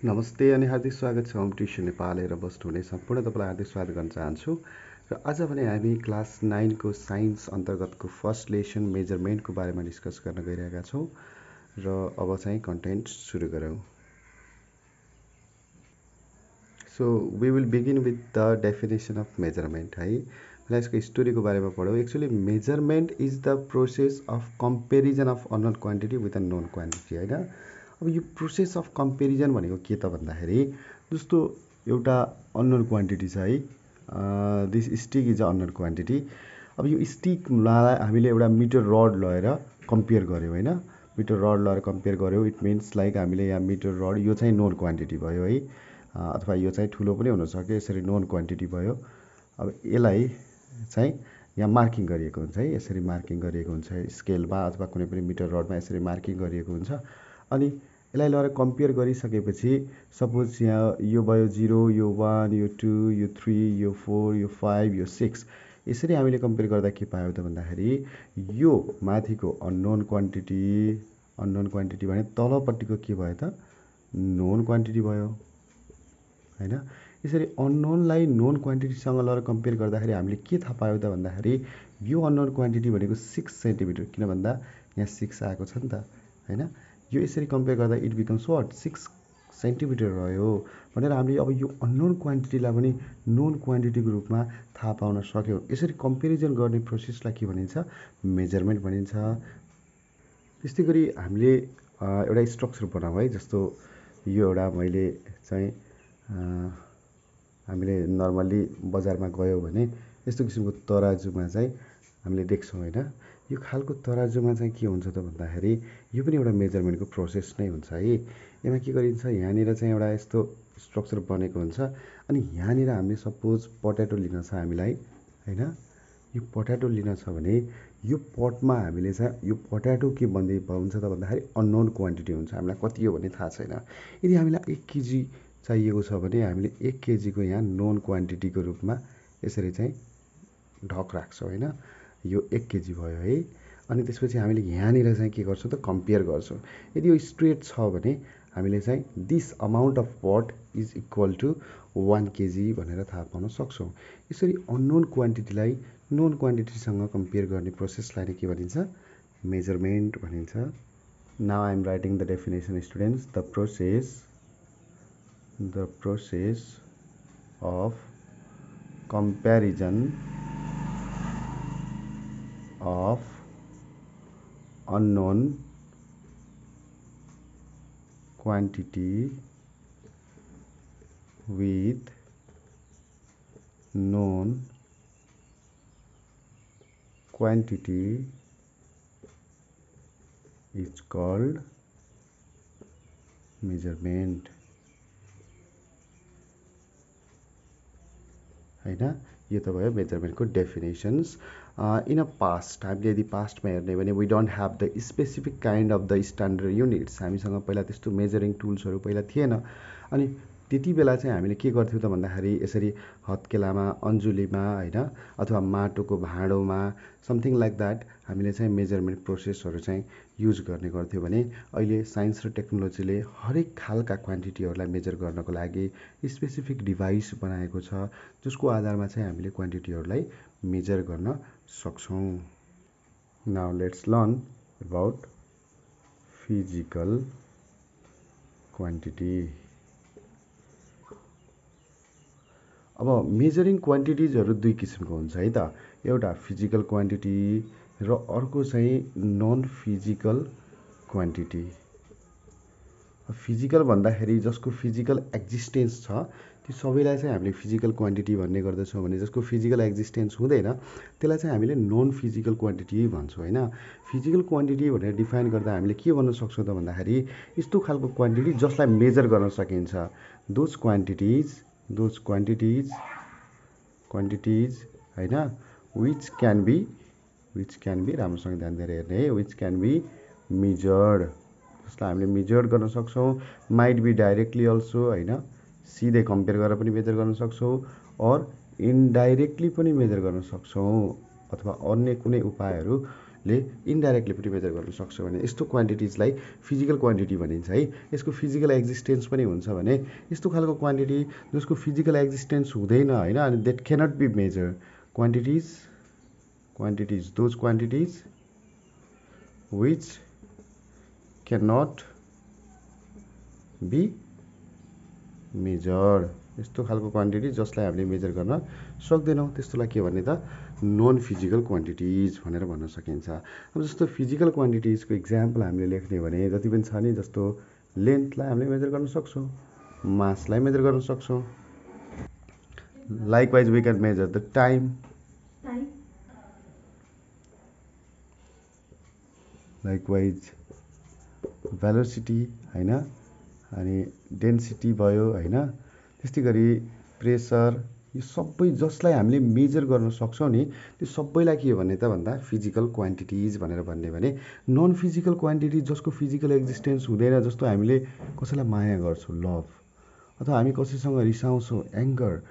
नमस्ते अनि हार्दिक स्वागत छ होम ट्युसन नेपाल हेरेर बस्नुहुने सम्पूर्ण तपाईँलाई हार्दिक स्वागत गर्न चाहन्छु। र आज भने हामी क्लास 9 को साइन्स अन्तर्गतको फर्स्ट लेसन मेजरमेन्टको बारेमा डिस्कस गर्न गइरहेका छौँ र अब चाहिँ कन्टेन्ट सुरु गरौँ। So we will begin with the definition of measurement है। पहिला यसको स्टोरीको बारेमा पढौँ। Actually measurement is the process of comparison of unknown quantity with a known quantity होइन। अब यो प्रोसेस अफ कम्पेरिजन भनेको के त भन्दाखेरि जस्तो एउटा अननोन क्वान्टिटी छ है, this stick is a unknown quantity. अब यो स्टिकलाई हामीले एउटा मिटर रड लगेर कम्पेयर गऱ्यौँ होइन, मिटर रड लगेर कम्पेयर गऱ्यौँ। इट मिन्स लाइक हामीले यहाँ मिटर रड यो चाहिँ नोन क्वान्टिटी भयो है, अथवा यो चाहिँ ठुलो पनि हुनसक्यो, यसरी नोन क्वान्टिटी भयो। अब यसलाई चाहिँ यहाँ मार्किङ गरिएको हुन्छ है, यसरी मार्किङ गरिएको हुन्छ स्केलमा अथवा कुनै पनि मिटर रडमा यसरी मार्किङ गरिएको हुन्छ। अनि यसलाई लगेर कम्पेयर गरिसकेपछि सपोज यहाँ यो भयो 0, यो 1, यो 2, यो 3, यो 4, यो 5, यो 6, यसरी हामीले कम्पेयर गर्दा के पायौँ त भन्दाखेरि यो माथिको अननोन क्वान्टिटी भने तलपट्टिको के भयो त नोन क्वान्टिटी भयो होइन। यसरी अननोनलाई नोन क्वान्टिटीसँग लगेर कम्पेयर गर्दाखेरि हामीले के थाहा पायौँ त भन्दाखेरि यो अननोन क्वान्टिटी भनेको 6 सेन्टिमिटर, किन भन्दा यहाँ 6 आएको छ नि त होइन। यो यसरी कम्पेयर गर्दा इट बिकम्स वाट 6 सेन्टिमिटर रह्यो भनेर हामीले अब यो अननोन क्वान्टिटीलाई पनि नोन क्वान्टिटीको रूपमा थाहा पाउन सक्यौँ। यसरी कम्पेरिजन गर्ने प्रोसेसलाई के भनिन्छ? मेजरमेन्ट भनिन्छ। त्यस्तै गरी हामीले एउटा स्ट्रक्चर बनाऊँ है। जस्तो यो एउटा मैले चाहिँ हामीले नर्मल्ली बजारमा गयौँ भने यस्तो किसिमको तराजुमा चाहिँ हामीले देख्छौँ होइन। यो खालको तराजुमा चाहिँ के हुन्छ त भन्दाखेरि यो पनि एउटा मेजरमेन्टको प्रोसेस नै हुन्छ है। यसमा के गरिन्छ, यहाँनिर चाहिँ एउटा यस्तो स्ट्रक्चर बनेको हुन्छ। अनि यहाँनिर हामीले सपोज पट्याटो लिन छ हामीलाई होइन। यो पट्याटो लिन छ भने यो पटमा हामीले चाहिँ यो पट्याटो के भन्दै हुन्छ त भन्दाखेरि अननोन क्वान्टिटी हुन्छ, हामीलाई कति हो भन्ने थाहा छैन। यदि हामीलाई 1 केजी चाहिएको छ भने हामीले 1 केजीको यहाँ नोन क्वान्टिटीको रूपमा यसरी चाहिँ ढक राख्छौँ होइन। यो 1 केजी भयो है। अनि त्यसपछि हामीले यहाँनिर चाहिँ के गर्छौँ त कम्पेयर गर्छौँ। यदि यो स्ट्रेट छ भने हामीले चाहिँ दिस अमाउन्ट अफ पट इज इक्वल टु 1 केजी भनेर थाहा पाउन सक्छौँ। यसरी अननोन क्वान्टिटीलाई नोन क्वान्टिटीसँग कम्पेयर गर्ने प्रोसेसलाई नै के भनिन्छ? मेजरमेन्ट भनिन्छ। Now I am writing the definition students. The process of comparison of unknown quantity with known quantity is called measurement होइन। यो त भयो मेजरमेन्टको डेफिनेसन्स। इन अ पास्ट हामीले यदि पास्टमा हेर्ने भने we don't have the specific kind of the standard units. हामीसँग पहिला त्यस्तो मेजरिङ टुल्सहरू पहिला थिएन। अनि त्यति बेला चाहिँ हामीले के गर्थ्यौँ त भन्दाखेरि यसरी हत्केलामा, अन्जुलीमा होइन, अथवा माटोको भाँडोमा समथिङ लाइक द्याट हामीले चाहिँ मेजरमेन्ट प्रोसेसहरू चाहिँ युज गर्ने गर्थ्यौँ भने अहिले साइन्स र टेक्नोलोजीले हरेक खालका क्वान्टिटीहरूलाई मेजर गर्नको लागि स्पेसिफिक डिभाइस बनाएको छ, जसको आधारमा चाहिँ हामीले क्वान्टिटीहरूलाई मेजर गर्न सक्छौँ। Now let's learn about physical quantity. अब मेजरिङ क्वान्टिटिजहरू दुई किसिमको हुन्छ है त। एउटा फिजिकल क्वान्टिटी र अर्को चाहिँ नन फिजिकल क्वान्टिटी। फिजिकल भन्दाखेरि जसको फिजिकल एक्जिस्टेन्स छ त्यो सबैलाई चाहिँ हामीले फिजिकल क्वान्टिटी भन्ने गर्दछौँ भने जसको फिजिकल एक्जिस्टेन्स हुँदैन त्यसलाई चाहिँ हामीले नन फिजिकल क्वान्टिटी भन्छौँ होइन। फिजिकल क्वान्टिटी भनेर डिफाइन गर्दा हामीले के भन्न सक्छौँ त भन्दाखेरि यस्तो खालको क्वान्टिटी जसलाई मेजर गर्न सकिन्छ। दोज क्वान्टिटिज होइन विच क्यान बी राम्रोसँग ध्यान दिएर हेर्ने है, विच क्यान बी मेजर्ड, जसलाई हामीले मेजर गर्न सक्छौँ। माइट बी डाइरेक्टली अल्सो होइन, सिधै कम्पेयर गरेर पनि मेजर गर्न सक्छौँ, अर इन्डाइरेक्टली पनि मेजर गर्न सक्छौँ, अथवा अन्य कुनै उपायहरू ले इन्डाइरेक्टली पनि मेजर गर्न सक्छ भने यस्तो क्वान्टिटिजलाई फिजिकल क्वान्टिटी भनिन्छ है। यसको फिजिकल एक्जिस्टेन्स पनि हुन्छ भने यस्तो खालको क्वान्टिटी जसको फिजिकल एक्जिस्टेन्स हुँदैन होइन, अनि that cannot be measure quantities those quantities which cannot be measure. यस्तो खालको क्वान्टिटी जसलाई हामीले मेजर गर्न सक्दैनौँ त्यस्तोलाई के भन्ने त नन फिजिकल क्वान्टिटिज भनेर भन्न सकिन्छ। अब जस्तो फिजिकल क्वान्टिटिजको इक्जाम्पल हामीले लेख्ने भने जति पनि छ नि, जस्तो लेन्थलाई हामीले मेजर गर्न सक्छौँ, मासलाई मेजर गर्न सक्छौँ। Likewise we can measure the time, likewise velocity होइन, अनि डेन्सिटी भयो होइन। त्यस्तै गरी प्रेसर, यो सबै जसलाई हामीले मेजर गर्न सक्छौँ नि त्यो सबैलाई के भन्ने त भन्दा फिजिकल क्वान्टिटिज भनेर भन्ने। भने नन फिजिकल क्वान्टिटी जसको फिजिकल एक्जिस्टेन्स हुँदैन, जस्तो हामीले कसैलाई माया गर्छौँ लभ, अथवा हामी कसैसँग रिसाउँछौँ एङ्गर,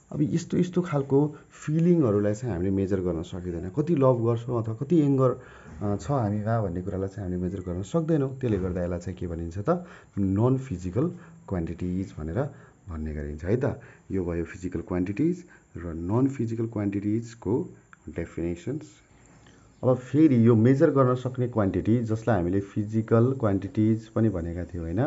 अब यस्तो यस्तो खालको फिलिङहरूलाई चाहिँ हामीले मेजर गर्न सकिँदैन। कति लभ गर्छौँ अथवा कति एङ्गर छ हामीमा भन्ने कुरालाई चाहिँ हामीले मेजर गर्न सक्दैनौँ। त्यसले गर्दा यसलाई चाहिँ के भनिन्छ त नन फिजिकल क्वान्टिटिज भनेर भन्ने गरिन्छ है त। यो भयो फिजिकल क्वान्टिटिज र नन फिजिकल क्वान्टिटिजको डेफिनेसन्स। अब फेरि यो मेजर गर्न सक्ने क्वान्टिटी जसलाई हामीले फिजिकल क्वान्टिटिज पनि भनेका थियौँ होइन,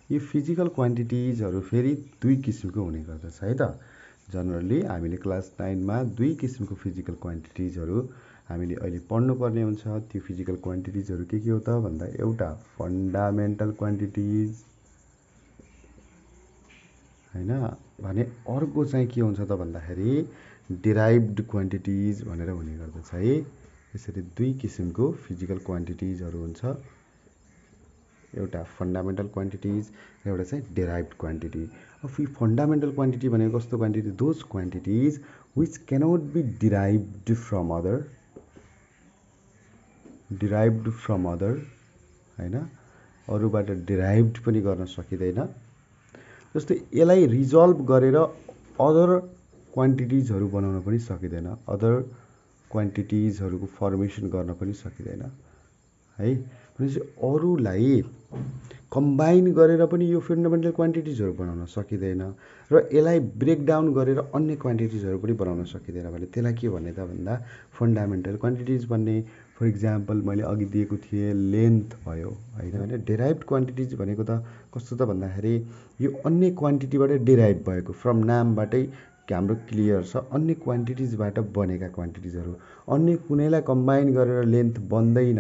यो फिजिकल क्वान्टिटिजहरू फेरि दुई किसिमको हुने गर्दछ है त। जनरली हामीले क्लास 9मा दुई किसिमको फिजिकल क्वान्टिटिजहरू हामीले अहिले पढ्नुपर्ने हुन्छ। त्यो फिजिकल क्वान्टिटिजहरू के हो त भन्दा एउटा फन्डामेन्टल क्वान्टिटिज होइन, भने अर्को चाहिँ के हुन्छ त भन्दाखेरि डिराइभ्ड क्वान्टिटिज भनेर हुने गर्दछ है। यसरी दुई किसिमको फिजिकल क्वान्टिटिजहरू हुन्छ, एउटा फन्डामेन्टल क्वान्टिटिज र एउटा चाहिँ डिराइभ्ड क्वान्टिटी। अब फन्डामेन्टल क्वान्टिटी भनेको कस्तो quantity, those quantities which cannot be derived from other होइन, अरूबाट डिराइभ्ड पनि गर्न सकिँदैन। जस्तै यसलाई रिजल्भ गरेर अदर क्वान्टिटिजहरू बनाउन पनि सकिँदैन, अदर क्वान्टिटिजहरूको फर्मेसन गर्न पनि सकिँदैन है। भनेपछि अरूलाई कम्बाइन गरेर पनि यो फन्डामेन्टल क्वान्टिटिजहरू बनाउन सकिँदैन, र यसलाई ब्रेकडाउन गरेर अन्य क्वान्टिटिजहरू पनि बनाउन सकिँदैन भने त्यसलाई के भन्ने त भन्दा फन्डामेन्टल क्वान्टिटिज भन्ने। फर इक्जाम्पल मैले अघि दिएको थिएँ लेन्थ भयो होइन। डिराइभ्ड क्वान्टिटिज भनेको त कस्तो त भन्दाखेरि यो अन्य क्वान्टिटीबाट डिराइभ भएको, फ्रम नामबाटै हाम्रो क्लियर छ, अन्य क्वान्टिटिजबाट बनेका क्वान्टिटिजहरू। अन्य कुनैलाई कम्बाइन गरेर लेन्थ बन्दैन,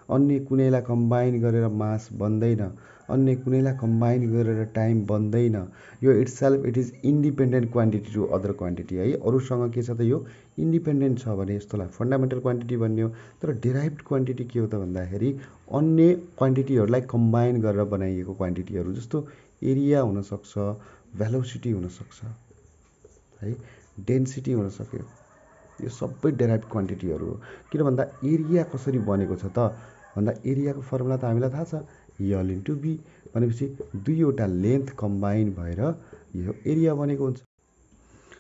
अन्य कुनैलाई कम्बाइन गरेर मास बन्दैन, अन्य कुनैलाई कम्बाइन गरेर टाइम बन्दैन। यो itself it is independent quantity to other quantity है। अरूसँग के छ त यो इन्डिपेन्डेन्ट छ भने यस्तोलाई फन्डामेन्टल क्वान्टिटी भन्यो। तर डिराइभ्ड क्वान्टिटी के हो त भन्दाखेरि अन्य क्वान्टिटीहरूलाई कम्बाइन गरेर बनाइएको क्वान्टिटीहरू, जस्तो एरिया हुनसक्छ, भेलोसिटी हुनसक्छ है, डेन्सिटी हुनसक्यो, यो सबै डिराइभ्ड क्वान्टिटीहरू हो। किन भन्दा एरिया कसरी बनेको छ त भन्दा एरियाको फर्मुला त हामीलाई थाहा छ, यल इन्टु बी, भनेपछि दुईवटा लेन्थ कम्बाइन भएर यो एरिया बनेको हुन्छ।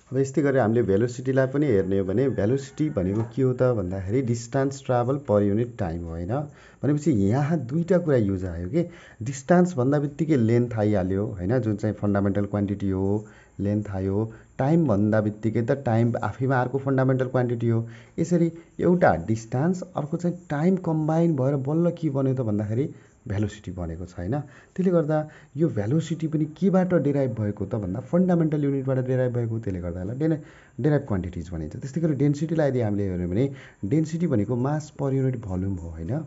अब यस्तै गरेर हामीले भेलोसिटीलाई पनि हेर्ने हो भने भेलोसिटी भनेको के हो त भन्दाखेरि distance travel per unit time हो होइन। भनेपछि यहाँ दुईवटा कुरा युज आयो कि डिस्टेन्स भन्दा बित्तिकै लेन्थ आइहाल्यो होइन, जुन चाहिँ फन्डामेन्टल क्वान्टिटी हो, लेन्थ आयो। टाइम भन्दा बित्तिकै त टाइम आफैमा अर्को फन्डामेन्टल क्वान्टिटी हो। यसरी एउटा डिस्टेन्स अर्को चाहिँ टाइम कम्बाइन भएर बल्ल के बन्यो त भन्दाखेरि भेलोसिटी बनेको छ होइन। त्यसले गर्दा यो भेलोसिटी पनि केबाट डिराइभ भएको त भन्दा फन्डामेन्टल युनिटबाट डिराइभ भएको, त्यसले गर्दा यसलाई डिराइभ क्वान्टिटिज भनिन्छ। त्यस्तै गरी डेन्सिटीलाई यदि हामीले हेऱ्यौँ भने डेन्सिटी भनेको मास पर युनिट भोल्युम हो होइन।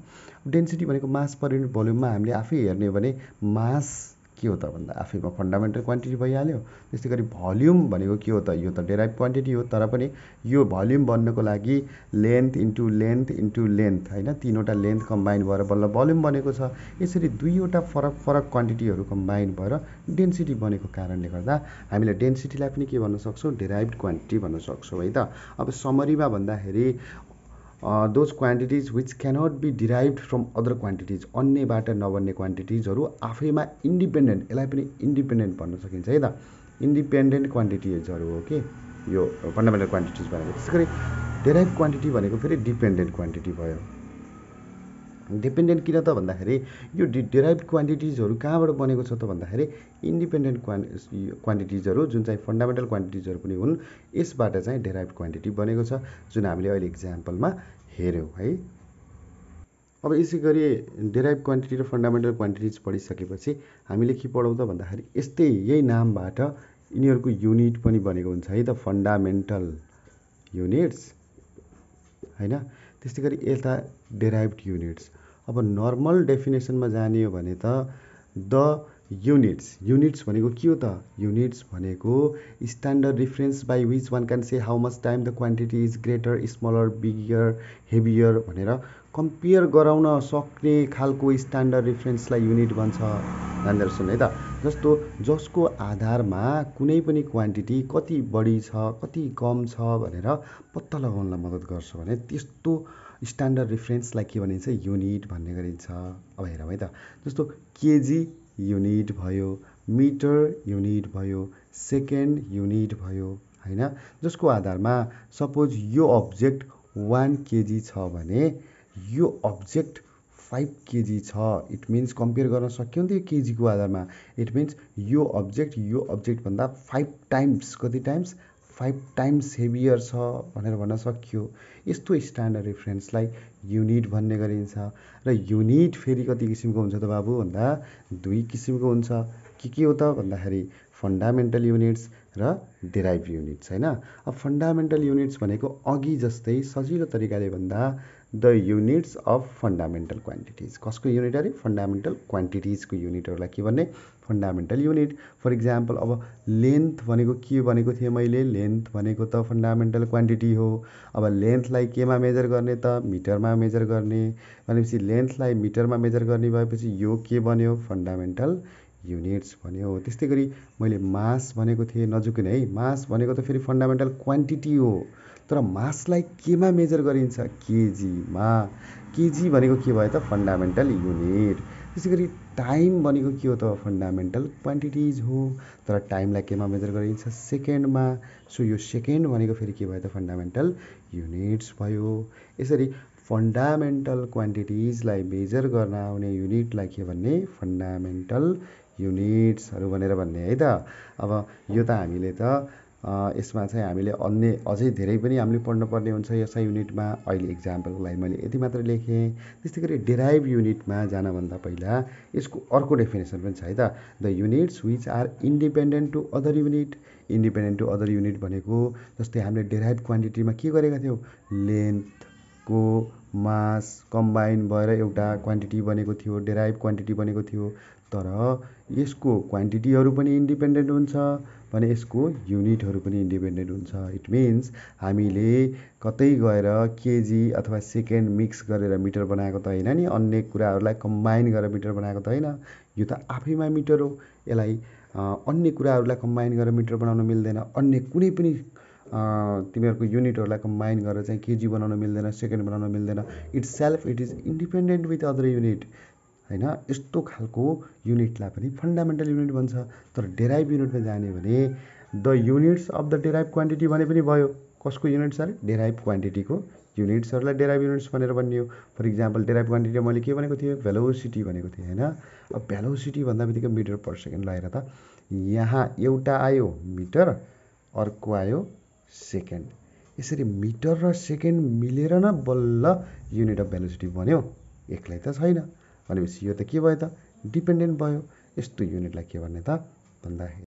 डेन्सिटी भनेको मास पर युनिट भोल्युममा हामीले आफै हेर्ने हो भने मास के हो त भन्दा आफैमा फन्डामेन्टल क्वान्टिटी भइहाल्यो। त्यस्तै गरी भोल्युम भनेको के हो त, यो त डिराइभ क्वान्टिटी हो, तर पनि यो भोल्युम बन्नको लागि लेन्थ इन्टु लेन्थ होइन, तीनवटा लेन्थ कम्बाइन भएर बल्ल भोल्युम बनेको छ। यसरी दुईवटा फरक फरक क्वान्टिटीहरू कम्बाइन भएर डेन्सिटी बनेको कारणले गर्दा हामीले डेन्सिटीलाई पनि के भन्न सक्छौँ, डिराइभ्ड क्वान्टिटी भन्न सक्छौँ है त। अब समरीमा भन्दाखेरि those quantities which cannot be derived from other quantities, अन्यबाट नबन्ने क्वान्टिटिजहरू आफैमा इन्डिपेन्डेन्ट, यसलाई पनि इन्डिपेन्डेन्ट भन्न सकिन्छ है त। इन्डिपेन्डेन्ट क्वान्टिटिजहरू हो कि यो फन्डामेन्टल क्वान्टिटिज भनेको। त्यसै गरी डिराइभ क्वान्टिटी भनेको फेरि डिपेन्डेन्ट क्वान्टिटी भयो डिपेन्डेन्ट किन त भन्दाखेरि यो डेराइभ्ड क्वान्टिटिजहरू कहाँबाट बनेको छ त भन्दाखेरि इन्डिपेन्डेन्ट क्वान्टिटिजहरू जुन चाहिँ फन्डामेन्टल क्वान्टिटिजहरू पनि हुन् यसबाट चाहिँ डेराइभ्ड क्वान्टिटी बनेको छ जुन हामीले अहिले इक्जाम्पलमा हेऱ्यौँ है। अब यसै गरी डेराइभ्ड क्वान्टिटी र फन्डामेन्टल क्वान्टिटिज पढिसकेपछि हामीले के पढौँ त भन्दाखेरि यस्तै यही नामबाट यिनीहरूको युनिट पनि बनेको हुन्छ है त, फन्डामेन्टल युनिट्स हैन। त्यस्तै गरी यता डेराइभ्ड युनिट्स। अब नर्मल डेफिनेसनमा जाने हो भने त द युनिट्स भनेको के हो त? युनिट्स भनेको standard reference by which one can say how much time the quantity is greater, smaller, bigger, heavier भनेर कम्पेयर गराउन सक्ने खालको स्ट्यान्डर्ड रिफरेन्सलाई युनिट भन्छ। ध्यान दिएर सुन्नु है त। जस्तो जसको आधारमा कुनै पनि क्वान्टिटी कति बढी छ कति कम छ भनेर पत्ता लगाउनलाई मद्दत गर्छ भने त्यस्तो स्ट्यान्डर्ड रिफरेन्सलाई के भनिन्छ? युनिट भन्ने गरिन्छ। अब हेरौँ है त। जस्तो केजी युनिट भयो, मिटर युनिट भयो, सेकेन्ड युनिट भयो हैन। जसको आधारमा सपोज यो अब्जेक्ट 1 केजी छ भने यो अब्जेक्ट 5 केजी छ। इट मिन्स कम्पेयर गर्न सक्यौँ त्यो केजीको आधारमा। इट मिन्स यो अब्जेक्ट भन्दा 5 टाइम्स, कति टाइम्स? 5 टाइम्स हेभियर छ भनेर भन्न सकियो। यस्तो स्ट्यान्डर्ड रिफरेन्सलाई युनिट भन्ने गरिन्छ। र युनिट फेरि कति किसिमको हुन्छ त बाबु भन्दा 2 किसिमको हुन्छ। के हो त भन्दाखेरि फन्डामेन्टल युनिट्स र डेराइभ युनिट्स हैन। अब फन्डामेन्टल युनिट्स भनेको अघि जस्तै सजिलो तरिकाले भन्दा the units of fundamental quantities. कसको युनिट अरे? फन्डामेन्टल क्वान्टिटिजको युनिटहरूलाई के भन्ने? Fundamental unit. फर इक्जाम्पल अब लेन्थ भनेको के भनेको थिएँ मैले? लेन्थ भनेको त फन्डामेन्टल क्वान्टिटी हो। अब लेन्थलाई केमा मेजर गर्ने त? मिटरमा मेजर गर्ने। भनेपछि लेन्थलाई मिटरमा मेजर गर्ने भएपछि यो के बन्यो? फन्डामेन्टल युनिट्स भन्यो। त्यस्तै गरी मैले मास भनेको थिएँ, नजुकिन है। मास भनेको त फेरि फन्डामेन्टल क्वान्टिटी हो, तर मासलाई केमा मेजर गरिन्छ? केजीमा। केजी भनेको के भयो त? Fundamental unit. त्यसै गरी टाइम भनेको के हो त? फन्डामेन्टल क्वान्टिटिज हो, तर टाइमलाई केमा मेजर गरिन्छ? सेकेन्डमा। सो यो सेकेन्ड भनेको फेरि के भयो त? फन्डामेन्टल युनिट्स भयो। यसरी फन्डामेन्टल क्वान्टिटिजलाई मेजर गर्न आउने युनिटलाई के भन्ने? फन्डामेन्टल युनिट्सहरू भनेर भन्ने है त। अब यो त हामीले त यसमा चाहिँ हामीले अन्य अझै धेरै पनि हामीले पढ्नुपर्ने हुन्छ यसै युनिटमा। अहिले इक्जाम्पलको लागि मैले यति मात्र लेखेँ। त्यस्तै गरी डेराइभ युनिटमा जानभन्दा पहिला यसको अर्को डेफिनेसन पनि छ है त। The units which are independent to other unit. Independent to other unit भनेको जस्तै हामीले डेराइभ क्वान्टिटीमा के गरेका थियौँ? लेन्थको मास कम्बाइन भएर एउटा क्वान्टिटी बनेको थियो, डेराइभ क्वान्टिटी बनेको थियो। तर यसको क्वान्टिटीहरू पनि इन्डिपेन्डेन्ट हुन्छ भने यसको युनिटहरू पनि इन्डिपेन्डेन्ट हुन्छ। इट मिन्स हामीले कतै गएर केजी अथवा सेकेन्ड मिक्स गरेर मिटर बनाएको त होइन नि, अन्य कुराहरूलाई कम्बाइन गरेर मिटर बनाएको त होइन। यो त आफैमा मिटर हो। यसलाई अन्य कुराहरूलाई कम्बाइन गरेर मिटर बनाउन मिल्दैन। अन्य कुनै पनि तिमीहरूको युनिटहरूलाई कम्बाइन गरेर चाहिँ केजी बनाउन मिल्दैन, सेकेन्ड बनाउन मिल्दैन। It's self it is independent with other unit हैन। यस्तो खालको युनिटलाई पनि फन्डामेन्टल युनिट भन्छ। तर डेराइभ युनिटमा जाने भने the units of the derive quantity भने पनि भयो। कसको युनिट्स अरे? डेराइभ क्वान्टिटीको युनिट्सहरूलाई डेराइभ युनिट्स भनेर भनियो। फर इक्जाम्पल डेराइभ क्वान्टिटी मैले के भनेको थिएँ? भेलोसिटी भनेको थिएँ हैन। अब भेलोसिटी भन्दा बित्तिकै मिटर पर सेकेन्ड लगाएर त यहाँ एउटा आयो मिटर, अर्को आयो सेकेन्ड। यसरी मिटर र सेकेन्ड मिलेर न बल्ल युनिट अफ भेलोसिटी बन्यो, एक्लै त छैन। भनेपछि यो त के भयो त? डिपेन्डेन्ट भयो। यस्तो युनिटलाई के भन्ने त भन्दाखेरि